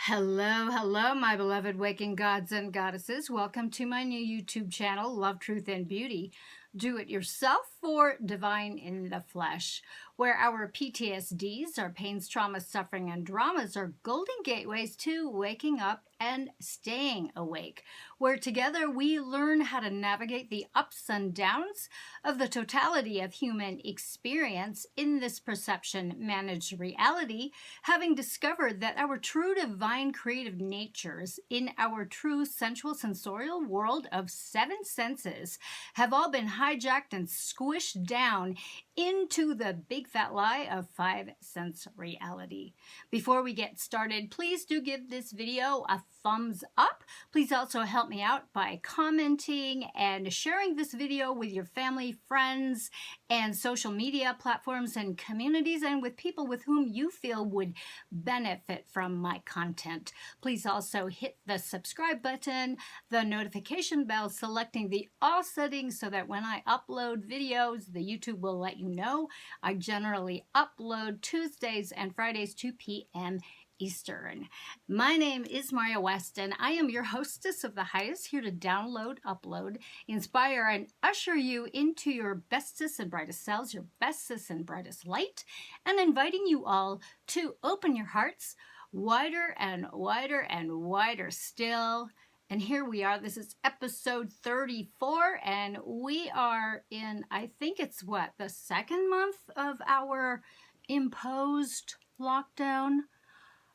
Hello, hello, my beloved waking gods and goddesses. Welcome to my new YouTube channel, Love, Truth, and Beauty. Do it yourself for divine in the flesh, where our PTSDs, our pains, traumas, suffering, and dramas are golden gateways to waking up and staying awake, where together we learn how to navigate the ups and downs of the totality of human experience in this perception-managed reality, having discovered that our true divine creative natures in our true sensual sensorial world of seven senses have all been hijacked and squished down into the big fat lie of five sense reality. Before we get started, please do give this video a thumbs up. Please also help me out by commenting and sharing this video with your family, friends, and social media platforms and communities, and with people with whom you feel would benefit from my content. Please also hit the subscribe button, the notification bell, selecting the all settings so that when I upload videos, the YouTube will let you know. I generally upload Tuesdays and Fridays 2 p.m. Eastern. My name is Maria West, and I am your hostess of the highest, here to download, upload, inspire, and usher you into your bestest and brightest selves, your bestest and brightest light, and inviting you all to open your hearts wider and wider and wider still. And here we are. This is episode 34, and we are in, I think it's what, the second month of our imposed lockdown.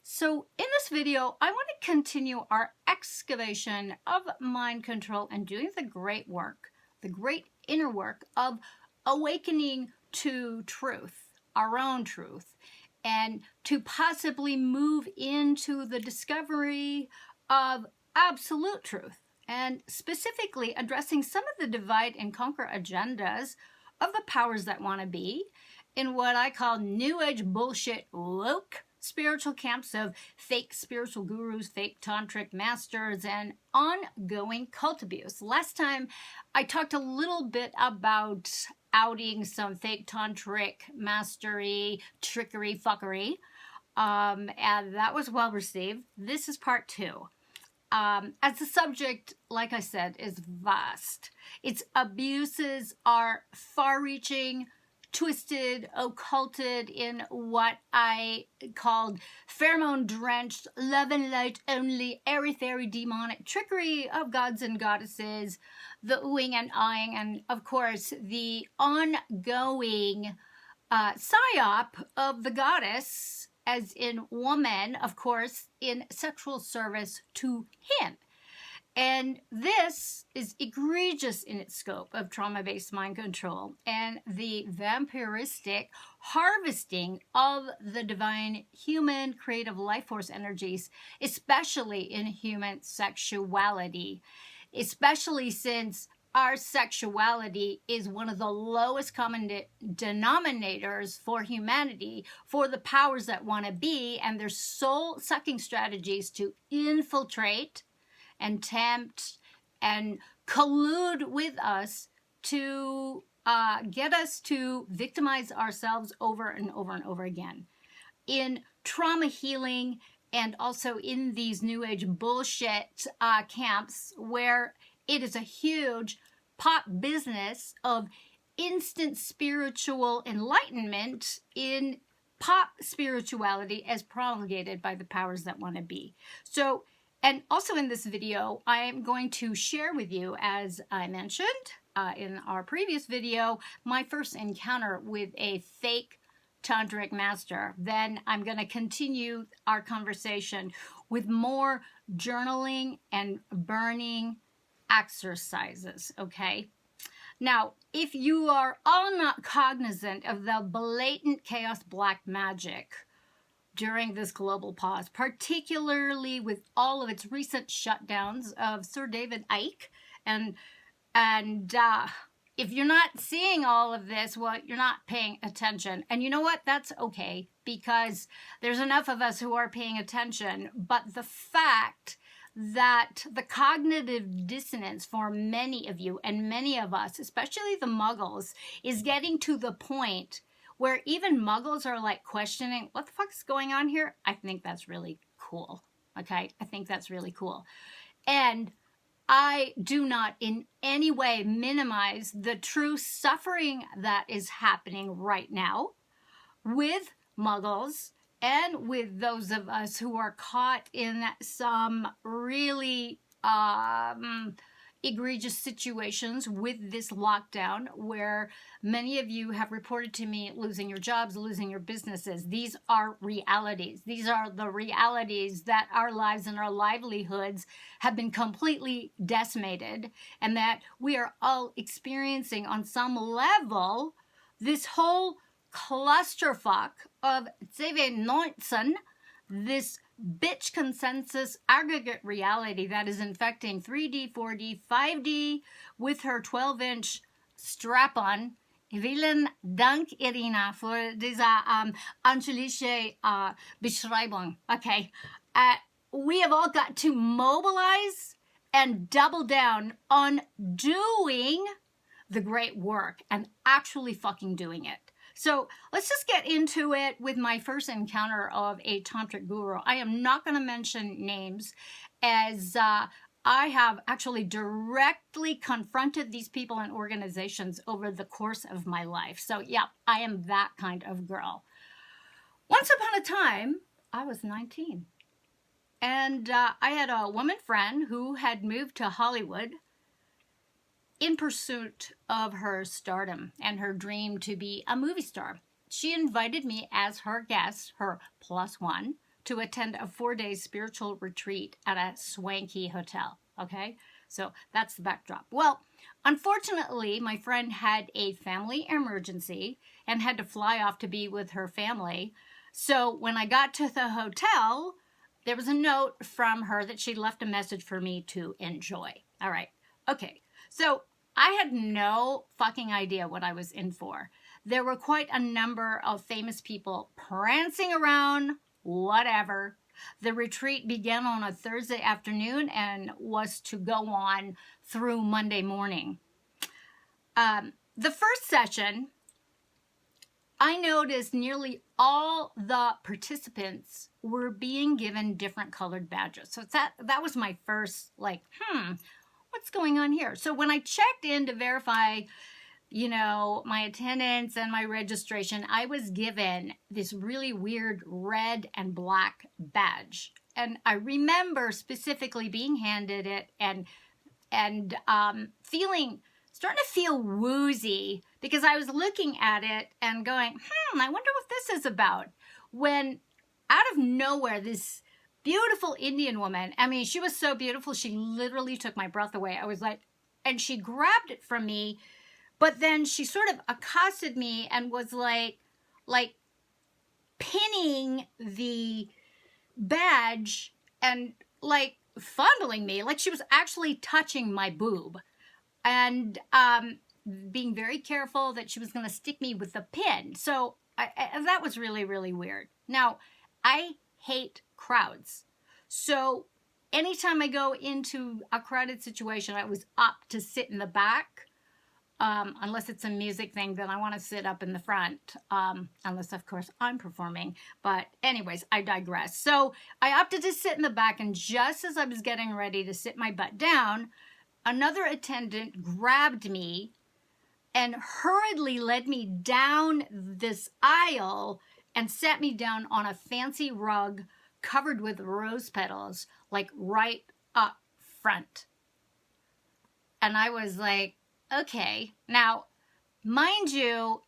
So in this video, I want to continue our excavation of mind control and doing the great work, the great inner work of awakening to truth, our own truth, and to possibly move into the discovery of absolute truth, and specifically addressing some of the divide and conquer agendas of the powers that want to be in what I call New Age bullshit woke spiritual camps of fake spiritual gurus, fake tantric masters, and ongoing cult abuse. Last time I talked a little bit about outing some fake tantric mastery, trickery, fuckery, and that was well received. This is part two. As the subject, like I said, is vast. Its abuses are far-reaching, twisted, occulted in what I called pheromone drenched, love and light only, airy-fairy demonic trickery of gods and goddesses, the oohing and ahhing, and of course the ongoing psyop of the goddess, as in woman, of course, in sexual service to him. And this is egregious in its scope of trauma-based mind control and the vampiristic harvesting of the divine human creative life force energies, especially in human sexuality, especially since our sexuality is one of the lowest common denominators for humanity, for the powers that want to be, and their soul-sucking strategies to infiltrate and tempt and collude with us to get us to victimize ourselves over and over and over again. In trauma healing and also in these New Age bullshit camps where it is a huge pop business of instant spiritual enlightenment in pop spirituality as promulgated by the powers that want to be. So, and also in this video, I am going to share with you, as I mentioned in our previous video, my first encounter with a fake tantric master. Then I'm going to continue our conversation with more journaling and burning exercises, okay? Now, if you are all not cognizant of the blatant chaos black magic during this global pause, particularly with all of its recent shutdowns of Sir David Icke, and if you're not seeing all of this, well, you're not paying attention. And you know what? That's okay, because there's enough of us who are paying attention. But the fact that the cognitive dissonance for many of you and many of us, especially the muggles, is getting to the point where even muggles are like questioning, what the fuck is going on here? I think that's really cool. Okay, I think that's really cool. And I do not in any way minimize the true suffering that is happening right now with muggles and with those of us who are caught in some really egregious situations with this lockdown, where many of you have reported to me losing your jobs, losing your businesses. These are realities. These are the realities that our lives and our livelihoods have been completely decimated, and that we are all experiencing on some level this whole clusterfuck of 19, this bitch consensus aggregate reality that is infecting 3D, 4D, 5D with her 12-inch strap-on. Vielen Dank, Irina, für diese anschauliche Beschreibung. Okay. We have all got to mobilize and double down on doing the great work and actually fucking doing it. So let's just get into it with my first encounter of a tantric guru. I am not going to mention names, as I have actually directly confronted these people and organizations over the course of my life. So yeah, I am that kind of girl. Once upon a time, I was 19. And I had a woman friend who had moved to Hollywood in pursuit of her stardom and her dream to be a movie star. She invited me as her guest, her +1, to attend a 4-day spiritual retreat at a swanky hotel. Okay, so that's the backdrop. Well, unfortunately, my friend had a family emergency and had to fly off to be with her family. So when I got to the hotel, there was a note from her that she left a message for me to enjoy. All right, okay. So I had no fucking idea what I was in for. There were quite a number of famous people prancing around, whatever. The retreat began on a Thursday afternoon and was to go on through Monday morning. The first session, I noticed nearly all the participants were being given different colored badges. So that was my first, like, what's going on here? So when I checked in to verify, my attendance and my registration, I was given this really weird red and black badge. And I remember specifically being handed it and starting to feel woozy, because I was looking at it and going, I wonder what this is about. When out of nowhere, this beautiful Indian woman, I mean, she was so beautiful, she literally took my breath away. I was like, and she grabbed it from me, but then she sort of accosted me and was like pinning the badge and like fondling me, like she was actually touching my boob, and being very careful that she was going to stick me with the pin. So that was really, really weird. Now, I hate crowds. So anytime I go into a crowded situation, I was up to sit in the back. Unless it's a music thing, then I want to sit up in the front, unless, of course, I'm performing. But anyways, I digress. So I opted to sit in the back, and just as I was getting ready to sit my butt down, another attendant grabbed me and hurriedly led me down this aisle and sat me down on a fancy rug covered with rose petals, like right up front. And I was like, okay. Now, mind you,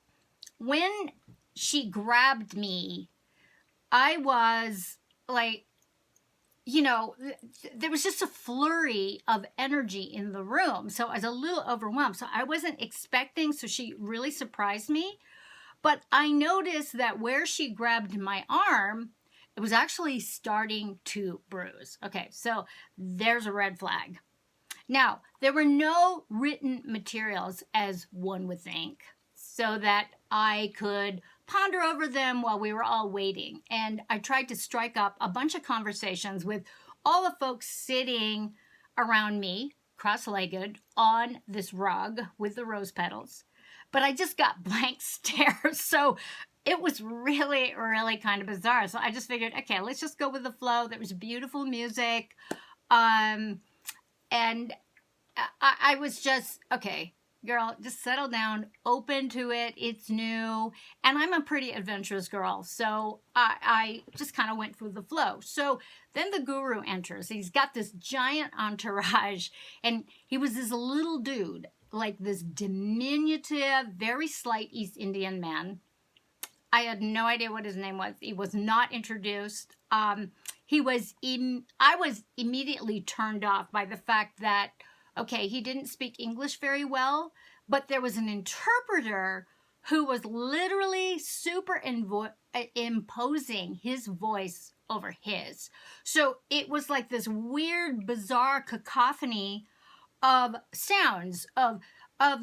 when she grabbed me, I was like, there was just a flurry of energy in the room. So I was a little overwhelmed. So I wasn't expecting, so she really surprised me. But I noticed that where she grabbed my arm, it was actually starting to bruise. Okay, so there's a red flag. Now, there were no written materials, as one would think, so that I could ponder over them while we were all waiting. And I tried to strike up a bunch of conversations with all the folks sitting around me, cross-legged, on this rug with the rose petals. But I just got blank stares. So it was really, really kind of bizarre. So I just figured, okay, let's just go with the flow. There was beautiful music. And I was just, okay, girl, just settle down, open to it. It's new. And I'm a pretty adventurous girl. So I just kind of went through the flow. So then the guru enters. He's got this giant entourage. And he was this little dude, like this diminutive, very slight East Indian man. I had no idea what his name was. He was not introduced. I was immediately turned off by the fact that, okay, he didn't speak English very well, but there was an interpreter who was literally imposing his voice over his. So it was like this weird, bizarre cacophony of sounds of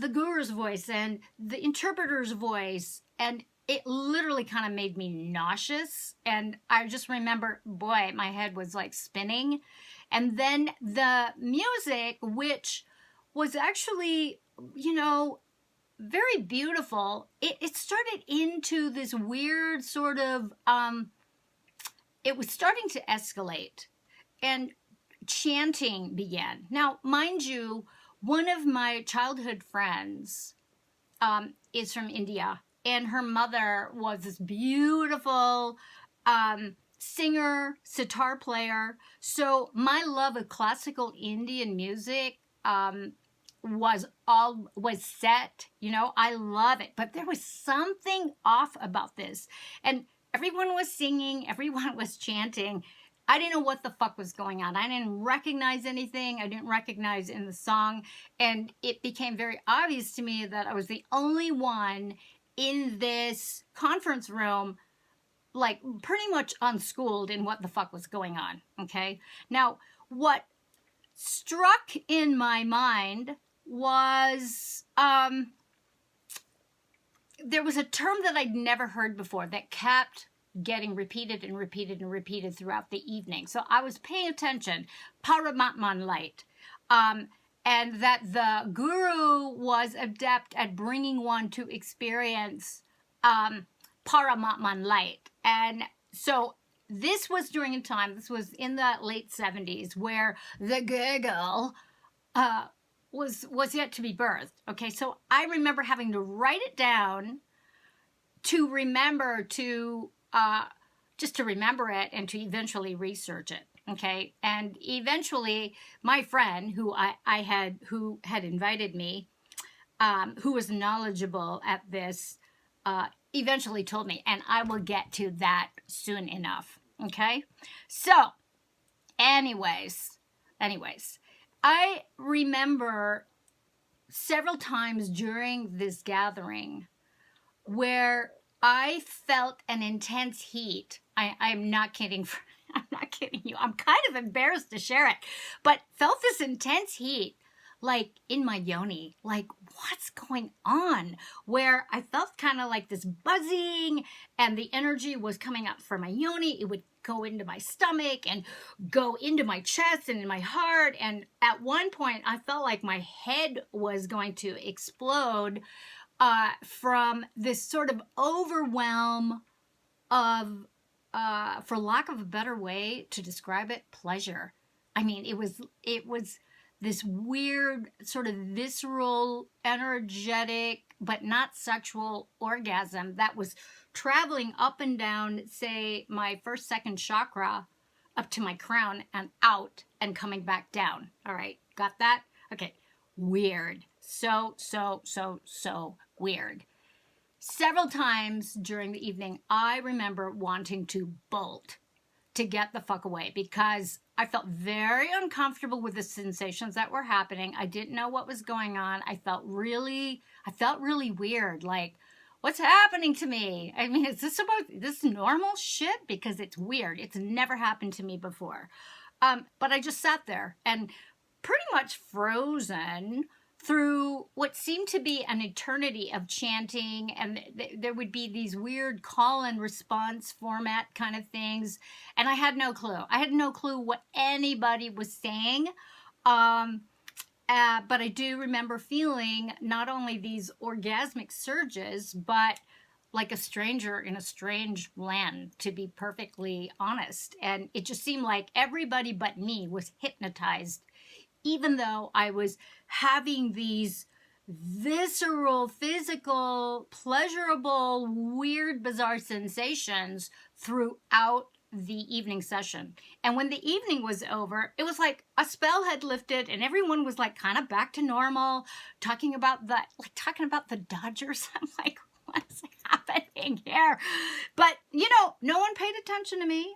the guru's voice and the interpreter's voice, and it literally kind of made me nauseous. And I just remember, boy, my head was like spinning. And then the music, which was actually, you know, very beautiful, it started into this weird sort of, it was starting to escalate. And chanting began. Now, mind you, one of my childhood friends is from India. And her mother was this beautiful singer, sitar player. So my love of classical Indian music was set. You know, I love it. But there was something off about this. And everyone was singing, everyone was chanting. I didn't know what the fuck was going on. I didn't recognize anything. I didn't recognize in the song. And it became very obvious to me that I was the only one in this conference room, like pretty much unschooled in what the fuck was going on, okay? Now, what struck in my mind was, there was a term that I'd never heard before that kept getting repeated and repeated and repeated throughout the evening. So I was paying attention, Paramatman light. And that the guru was adept at bringing one to experience Paramatman light. And so this was during a time, this was in the late 70s, where the giggle was yet to be birthed. Okay, so I remember having to write it down to remember to, just to remember it and to eventually research it. Okay, and eventually my friend who had invited me, who was knowledgeable at this, eventually told me, and I will get to that soon enough. Okay, so anyways, I remember several times during this gathering where I felt an intense heat. I'm not kidding. I'm not kidding you. I'm kind of embarrassed to share it, but felt this intense heat, like in my yoni, like what's going on? Where I felt kind of like this buzzing, and the energy was coming up from my yoni. It would go into my stomach and go into my chest and in my heart. And at one point, I felt like my head was going to explode from this sort of overwhelm of, for lack of a better way to describe it, pleasure. I mean, it was this weird sort of visceral, energetic, but not sexual orgasm that was traveling up and down, say, my first, second chakra up to my crown and out and coming back down. All right, got that? Okay, weird. So weird. Several times during the evening, I remember wanting to bolt, to get the fuck away, because I felt very uncomfortable with the sensations that were happening. I didn't know what was going on. I felt really weird. Like, what's happening to me? I mean, is this about this normal shit? Because it's weird. It's never happened to me before. But I just sat there and pretty much frozen through what seemed to be an eternity of chanting, and there would be these weird call and response format kind of things, and I had no clue. I had no clue what anybody was saying, but I do remember feeling not only these orgasmic surges, but like a stranger in a strange land, to be perfectly honest. And it just seemed like everybody but me was hypnotized, even though I was having these visceral, physical, pleasurable, weird, bizarre sensations throughout the evening session. And when the evening was over, it was like a spell had lifted and everyone was like kind of back to normal, talking about the Dodgers. I'm like, what's happening here? But, you know, no one paid attention to me.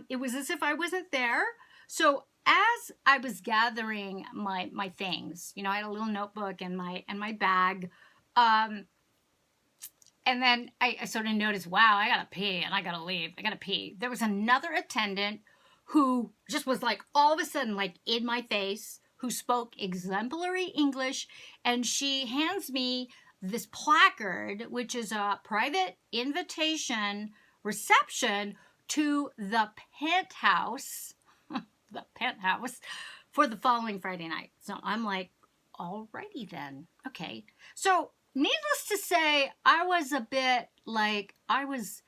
It was as if I wasn't there. So as I was gathering my things, you know, I had a little notebook and my bag, and then I sort of noticed, wow, I gotta pee and I gotta leave. I gotta pee. There was another attendant who just was like all of a sudden like in my face, who spoke exemplary English, and she hands me this placard, which is a private invitation reception to the penthouse, for the following Friday night. So I'm like, alrighty then. Okay. So needless to say, I was a bit like, I was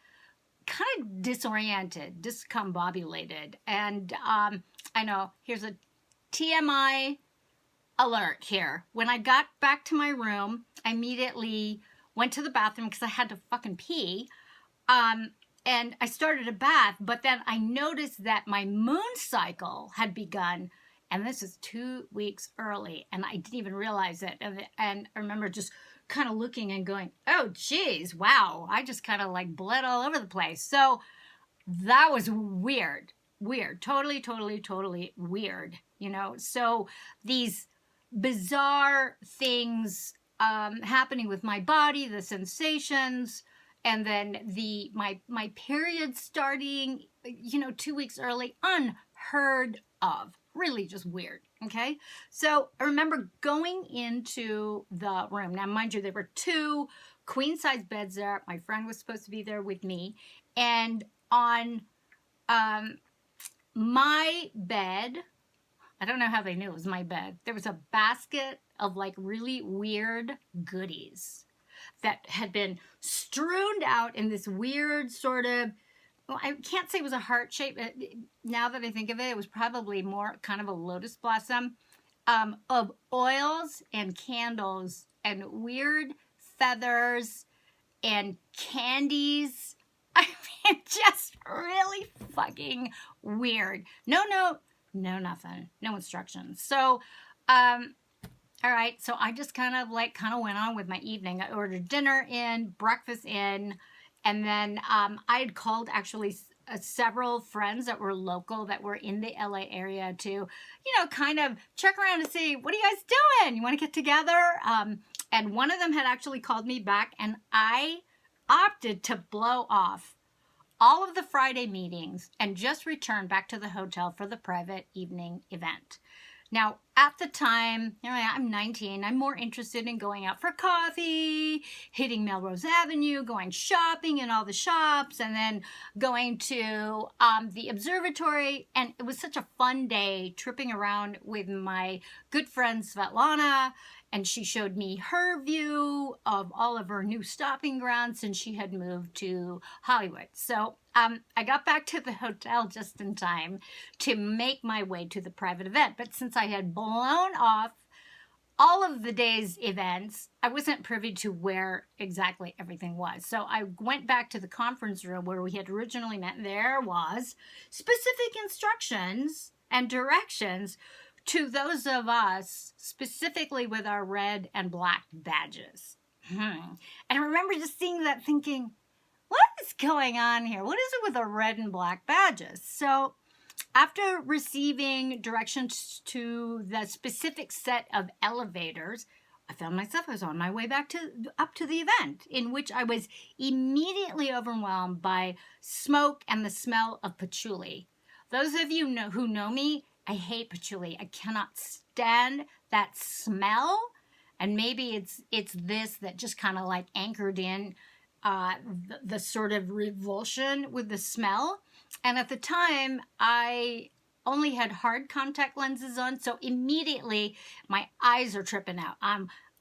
kind of disoriented, discombobulated. And I know, here's a TMI alert here. When I got back to my room, I immediately went to the bathroom because I had to fucking pee. And I started a bath, but then I noticed that my moon cycle had begun, and this is 2 weeks early, and I didn't even realize it. And I remember just kind of looking and going, oh, geez, wow. I just kind of like bled all over the place. So that was weird, totally weird, you know? So these bizarre things happening with my body, the sensations, and then my period starting, you know, 2 weeks early, unheard of. Really just weird, okay? So I remember going into the room. Now, mind you, there were 2 queen-size beds there. My friend was supposed to be there with me. And on my bed, I don't know how they knew it was my bed, there was a basket of like really weird goodies that had been strewn out in this weird sort of, well, I can't say it was a heart shape. Now that I think of it, it was probably more kind of a lotus blossom, of oils and candles and weird feathers and candies. I mean, just really fucking weird. No nothing. No instructions. So, all right, so I just kind of went on with my evening. I ordered dinner in, breakfast in, and then I had called actually several friends that were local, that were in the LA area to, you know, kind of check around and see, what are you guys doing? You want to get together? And one of them had actually called me back, and I opted to blow off all of the Friday meetings and just return back to the hotel for the private evening event. Now, at the time, you know, I'm 19, I'm more interested in going out for coffee, hitting Melrose Avenue, going shopping in all the shops, and then going to the observatory. And it was such a fun day tripping around with my good friend Svetlana, and she showed me her view of all of her new stopping grounds since she had moved to Hollywood. So I got back to the hotel just in time to make my way to the private event. But since I had blown off all of the day's events, I wasn't privy to where exactly everything was. So I went back to the conference room where we had originally met, and there was specific instructions and directions to those of us, specifically with our red and black badges. And I remember just seeing that thinking, what is going on here? What is it with the red and black badges? So after receiving directions to the specific set of elevators, I found myself, I was on my way back up to the event, in which I was immediately overwhelmed by smoke and the smell of patchouli. Those of you who know me, I hate patchouli. I cannot stand that smell. And maybe it's this that just kind of like anchored in the sort of revulsion with the smell. And at the time, I only had hard contact lenses on, so immediately my eyes are tripping out.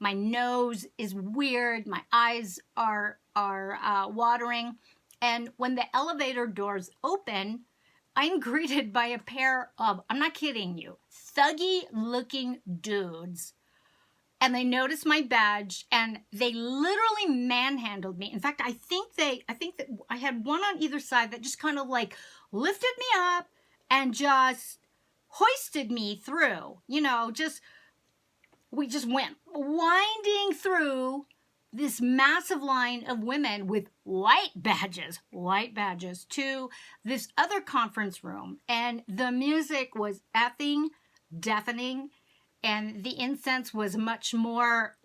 My nose is weird. My eyes are watering. And when the elevator doors open, I'm greeted by a pair of, I'm not kidding you, thuggy looking dudes. And they noticed my badge and they literally manhandled me. In fact, I think that I had one on either side that just kind of like lifted me up and just hoisted me through, we just went winding through this massive line of women with white badges to this other conference room. And the music was effing deafening. And the incense was much more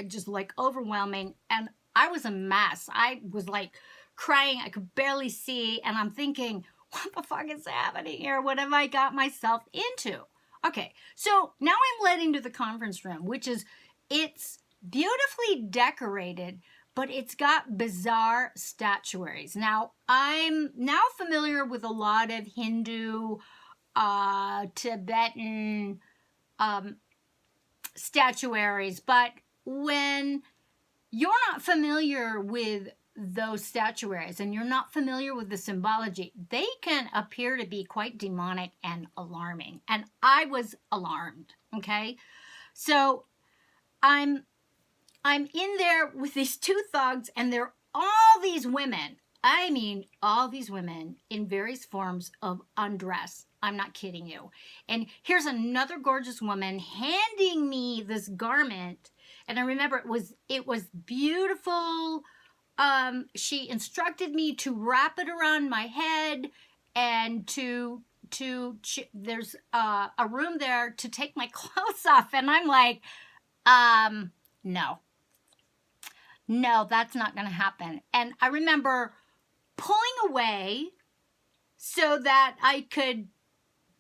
just like overwhelming. And I was a mess. I was like crying. I could barely see. And I'm thinking, what the fuck is happening here? What have I got myself into? Okay, so now I'm led into the conference room, it's beautifully decorated, but it's got bizarre statuaries. Now, I'm now familiar with a lot of Hindu, Tibetan statuaries, but when you're not familiar with those statuaries and you're not familiar with the symbology, they can appear to be quite demonic and alarming. And I was alarmed, okay? So I'm in there with these two thugs, and they're all these women. I mean, all these women in various forms of undress. I'm not kidding you. And here's another gorgeous woman handing me this garment. And I remember it was beautiful. She instructed me to wrap it around my head and there's a room there to take my clothes off. And I'm like, no, that's not going to happen. And I remember pulling away so that I could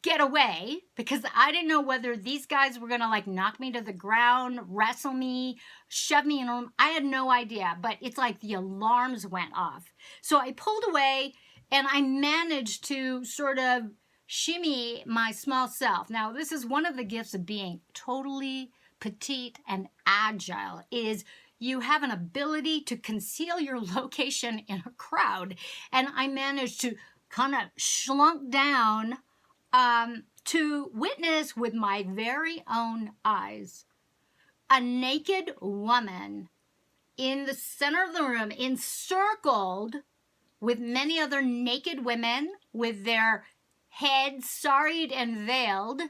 get away, because I didn't know whether these guys were going to like knock me to the ground, wrestle me, shove me in a room. I had no idea, but it's like the alarms went off. So I pulled away and I managed to sort of shimmy my small self. Now, this is one of the gifts of being totally petite and agile, is you have an ability to conceal your location in a crowd. And I managed to kind of slunk down to witness with my very own eyes a naked woman in the center of the room, encircled with many other naked women with their heads sarried and veiled,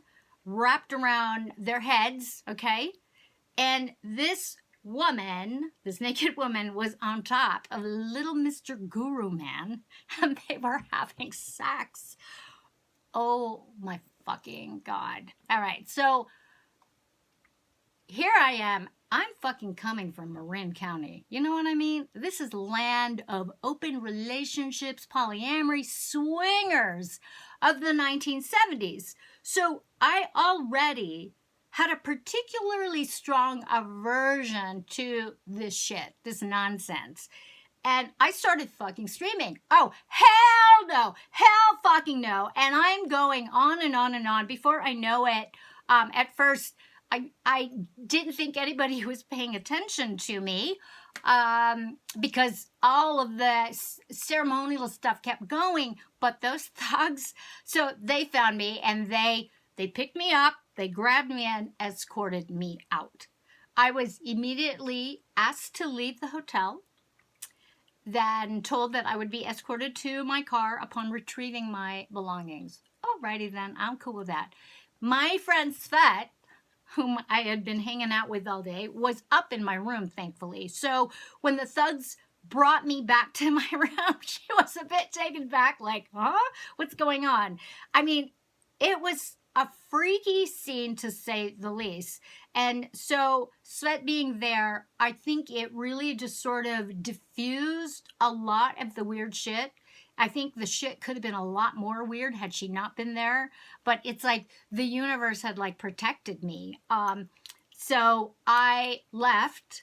wrapped around their heads, okay? And this naked woman, was on top of little Mr. Guru Man, and they were having sex. Oh my fucking God. All right, so here I am. I'm fucking coming from Marin County. You know what I mean? This is land of open relationships, polyamory, swingers of the 1970s. So I already had a particularly strong aversion to this shit, this nonsense. And I started fucking screaming, oh, hell no, hell fucking no. And I'm going on and on and on. Before I know it, at first, I didn't think anybody was paying attention to me, because all of the ceremonial stuff kept going. But those thugs, so they found me and they picked me up, they grabbed me and escorted me out. I was immediately asked to leave the hotel, then told that I would be escorted to my car upon retrieving my belongings. Alrighty then, I'm cool with that. My friend Svet, whom I had been hanging out with all day, was up in my room, thankfully. So when the thugs brought me back to my room, she was a bit taken back, like, huh? What's going on? I mean, it was a freaky scene, to say the least. And so Svet being there, I think it really just sort of diffused a lot of the weird shit. I think the shit could have been a lot more weird had she not been there. But it's like the universe had like protected me. So I left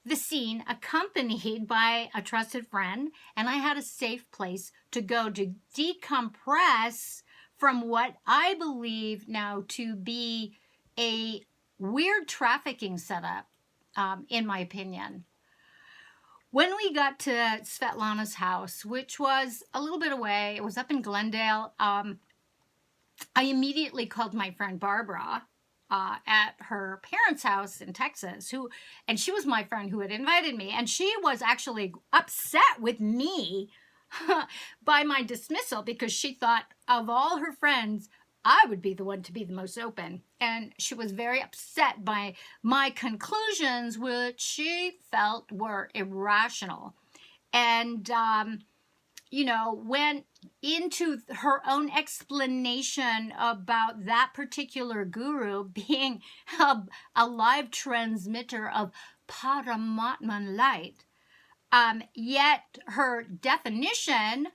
the scene accompanied by a trusted friend, and I had a safe place to go to decompress from what I believe now to be a weird trafficking setup, in my opinion. When we got to Svetlana's house, which was a little bit away, it was up in Glendale, I immediately called my friend Barbara at her parents' house in Texas, and she was my friend who had invited me, and she was actually upset with me by my dismissal because she thought of all her friends, I would be the one to be the most open. And she was very upset by my conclusions, which she felt were irrational. And, went into her own explanation about that particular guru being a live transmitter of Paramatman light. Yet her definition,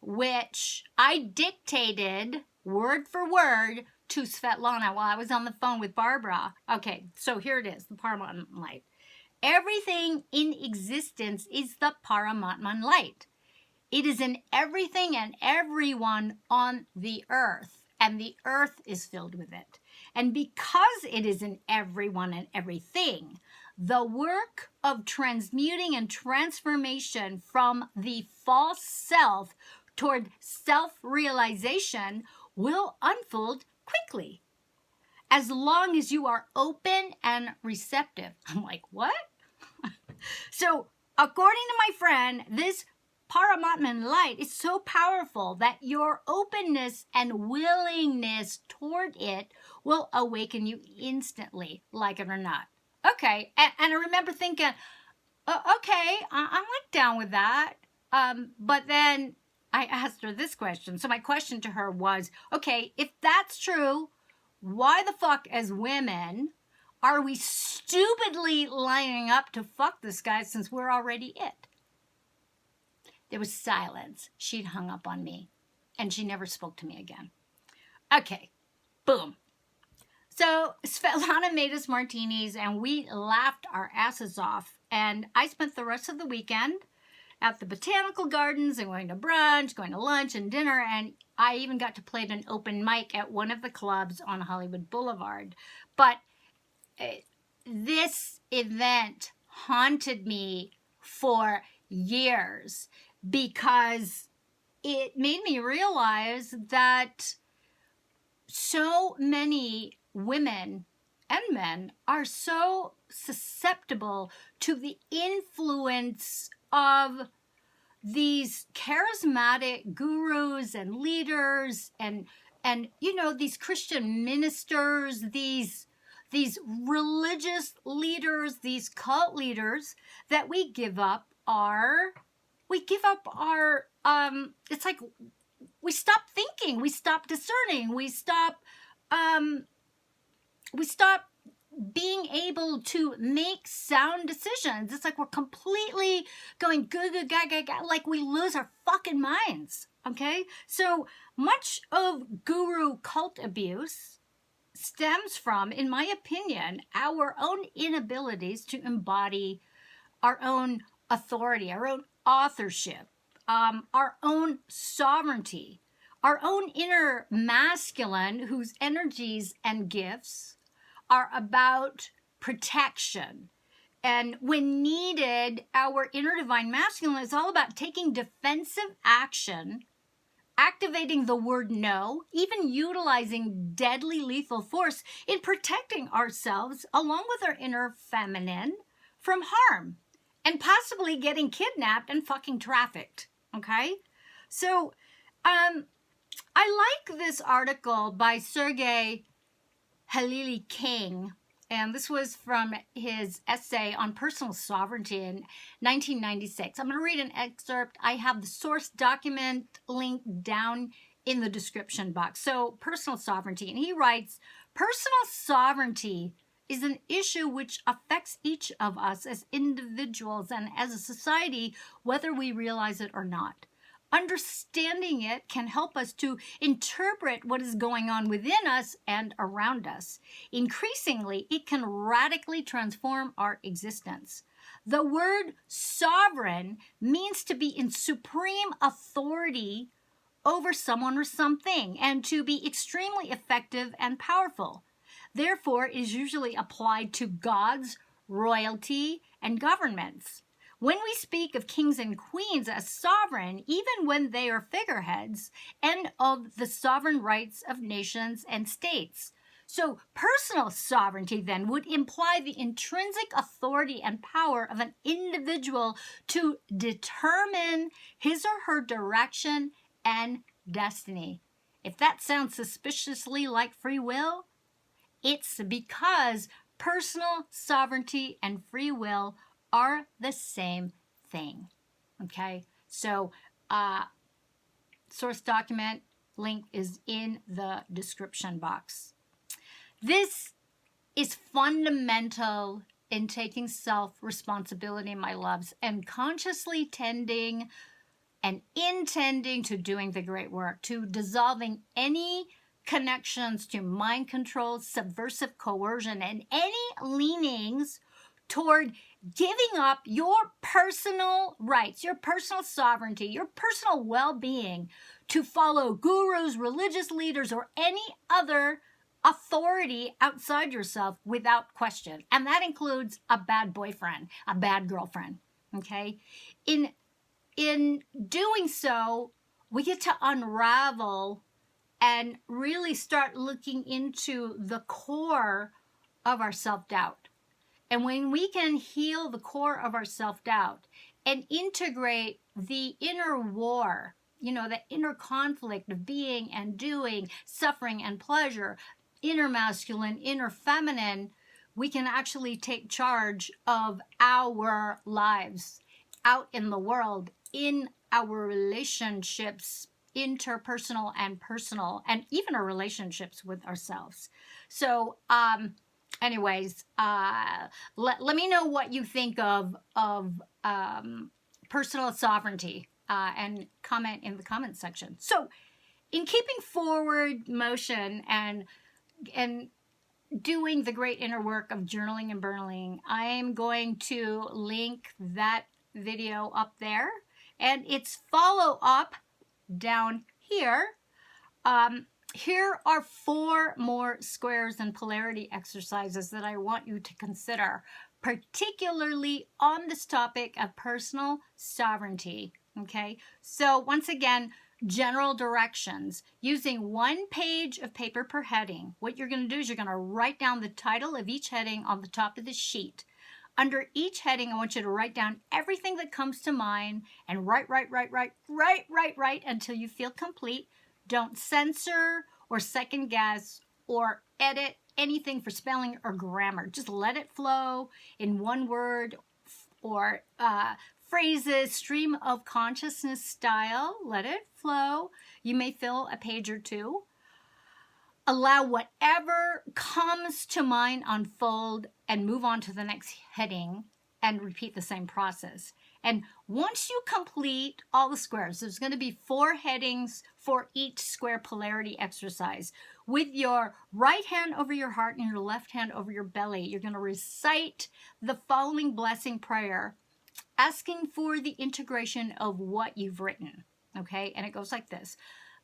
which I dictated word for word to Svetlana while I was on the phone with Barbara. Okay, so here it is, the Paramatman light. Everything in existence is the Paramatman light. It is in everything and everyone on the earth, and the earth is filled with it. And because it is in everyone and everything, the work of transmuting and transformation from the false self toward self-realization will unfold quickly, as long as you are open and receptive. I'm like, what? So, according to my friend, this Paramatman light is so powerful that your openness and willingness toward it will awaken you instantly, like it or not. Okay, and I remember thinking, okay, I'm like down with that. But then I asked her this question. So my question to her was, okay, if that's true, why the fuck as women are we stupidly lining up to fuck this guy since we're already it? There was silence. She'd hung up on me, and she never spoke to me again. Okay, boom. So Svetlana made us martinis, and we laughed our asses off. And I spent the rest of the weekend at the botanical gardens and going to brunch, going to lunch and dinner, and I even got to play at an open mic at one of the clubs on Hollywood Boulevard. But this event haunted me for years because it made me realize that so many women and men are so susceptible to the influence of these charismatic gurus and leaders and these Christian ministers, these religious leaders, these cult leaders, that we give up our it's like we stop thinking, we stop discerning, we stop being able to make sound decisions. It's like we're completely going gaga, like we lose our fucking minds. Okay, so much of guru cult abuse stems from, in my opinion, our own inabilities to embody our own authority, our own authorship, our own sovereignty, our own inner masculine, whose energies and gifts are about protection. And when needed, our inner divine masculine is all about taking defensive action, activating the word no, even utilizing deadly lethal force in protecting ourselves along with our inner feminine from harm and possibly getting kidnapped and fucking trafficked. Okay? So, I like this article by Sergei Halili King, and this was from his essay on personal sovereignty in 1996. I'm going to read an excerpt. I have the source document link down in the description box. So, personal sovereignty. And he writes, personal sovereignty is an issue which affects each of us as individuals and as a society, whether we realize it or not. Understanding it can help us to interpret what is going on within us and around us. Increasingly, it can radically transform our existence. The word sovereign means to be in supreme authority over someone or something, and to be extremely effective and powerful. Therefore, is usually applied to gods, royalty, and governments. When we speak of kings and queens as sovereign, even when they are figureheads, and of the sovereign rights of nations and states. So personal sovereignty then would imply the intrinsic authority and power of an individual to determine his or her direction and destiny. If that sounds suspiciously like free will, it's because personal sovereignty and free will are the same thing. Okay, so source document link is in the description box. This is fundamental in taking self-responsibility, my loves, and consciously tending and intending to doing the great work, to dissolving any connections to mind control, subversive coercion, and any leanings toward giving up your personal rights, your personal sovereignty, your personal well-being to follow gurus, religious leaders, or any other authority outside yourself without question. And that includes a bad boyfriend, a bad girlfriend, okay? In doing so, we get to unravel and really start looking into the core of our self-doubt. And when we can heal the core of our self-doubt and integrate the inner war, the inner conflict of being and doing, suffering and pleasure, inner masculine, inner feminine, we can actually take charge of our lives out in the world, in our relationships, interpersonal and personal, and even our relationships with ourselves. So, anyways, let me know what you think of personal sovereignty and comment in the comment section. So, in keeping forward motion and doing the great inner work of journaling and journaling, I'm going to link that video up there and its follow-up down here. Here are 4 more squares and polarity exercises that I want you to consider, particularly on this topic of personal sovereignty. Okay, so once again, general directions. Using 1 page of paper per heading, what you're going to do is you're going to write down the title of each heading on the top of the sheet. Under each heading, I want you to write down everything that comes to mind and write until you feel complete. Don't censor or second guess or edit anything for spelling or grammar. Just let it flow in one word or phrases, stream of consciousness style. Let it flow. You may fill a page or 2. Allow whatever comes to mind unfold and move on to the next heading and repeat the same process. And once you complete all the squares, there's going to be 4 headings for each square polarity exercise. With your right hand over your heart and your left hand over your belly, you're going to recite the following blessing prayer, asking for the integration of what you've written. Okay, and it goes like this.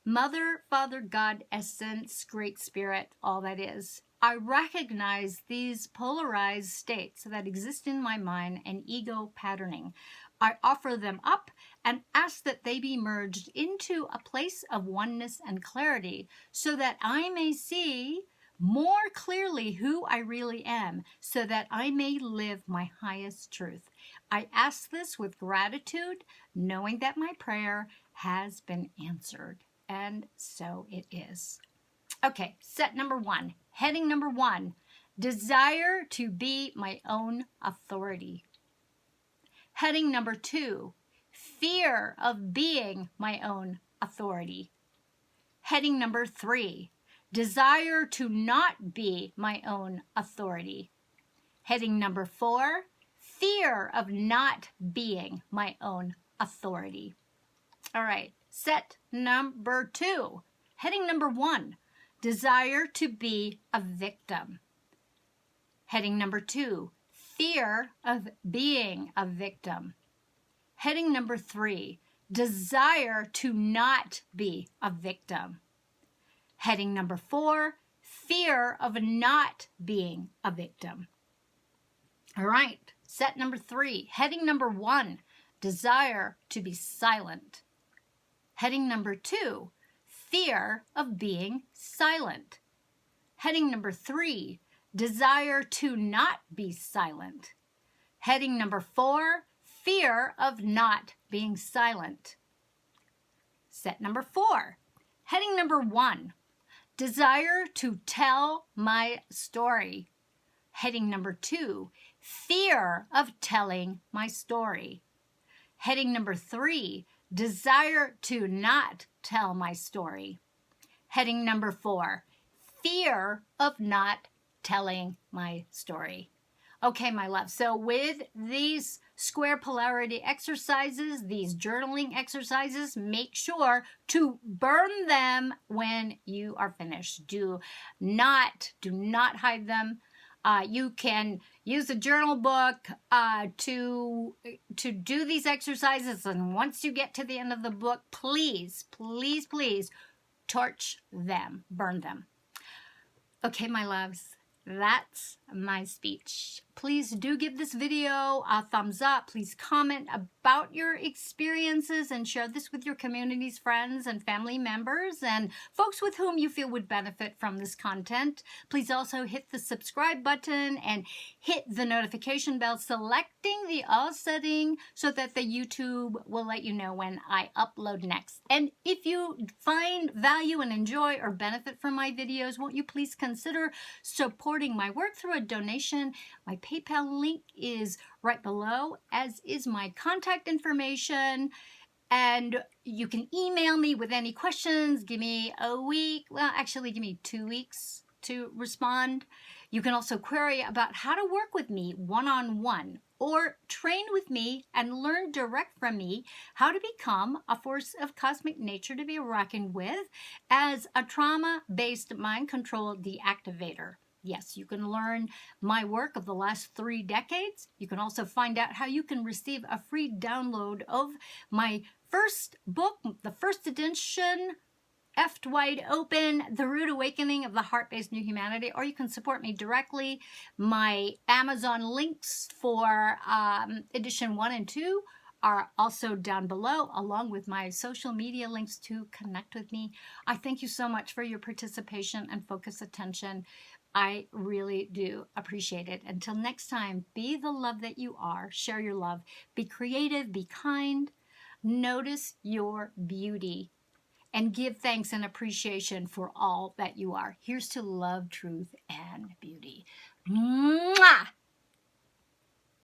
Mother, Father, God, Essence, Great Spirit, all that is, I recognize these polarized states that exist in my mind and ego patterning. I offer them up and ask that they be merged into a place of oneness and clarity so that I may see more clearly who I really am, so that I may live my highest truth. I ask this with gratitude, knowing that my prayer has been answered. And so it is. Okay, set number 1. Heading number 1, desire to be my own authority. Heading number 2, fear of being my own authority. Heading number 3, desire to not be my own authority. Heading number 4, fear of not being my own authority. All right, set number 2, heading number 1, desire to be a victim. Heading number 2, fear of being a victim. Heading number 3, desire to not be a victim. Heading number 4, fear of not being a victim. All right, set number 3. Heading number 1, desire to be silent. Heading number 2, fear of being silent. Heading number 3, desire to not be silent. Heading number 4, fear of not being silent. Set number 4. Heading number 1, desire to tell my story. Heading number 2, fear of telling my story. Heading number 3, desire to not tell my story. Heading number 4, fear of not telling my story. Okay, my love, so with these square polarity exercises, these journaling exercises, make sure to burn them when you are finished. Do not hide them. You can use a journal book to do these exercises, and once you get to the end of the book, please torch them, burn them. Okay, my loves, that's my speech. Please do give this video a thumbs up. Please comment about your experiences and share this with your communities, friends, and family members, and folks with whom you feel would benefit from this content. Please also hit the subscribe button and hit the notification bell, selecting the all setting so that the YouTube will let you know when I upload next. And if you find value and enjoy or benefit from my videos, won't you please consider supporting my work through a donation? My PayPal link is right below, as is my contact information. And you can email me with any questions. Give me a week. Well, actually, give me 2 weeks to respond. You can also query about how to work with me one-on-one, or train with me and learn direct from me how to become a force of cosmic nature to be reckoned with as a trauma-based mind control deactivator. Yes, you can learn my work of the last 3 decades. You can also find out how you can receive a free download of my first book, the first edition, Effed Wide Open, The Rude Awakening of the Heart-Based New Humanity, or you can support me directly. My Amazon links for edition 1 and 2 are also down below, along with my social media links to connect with me. I thank you so much for your participation and focused attention. I really do appreciate it. Until next time, be the love that you are. Share your love. Be creative. Be kind. Notice your beauty. And give thanks and appreciation for all that you are. Here's to love, truth, and beauty. Mwah!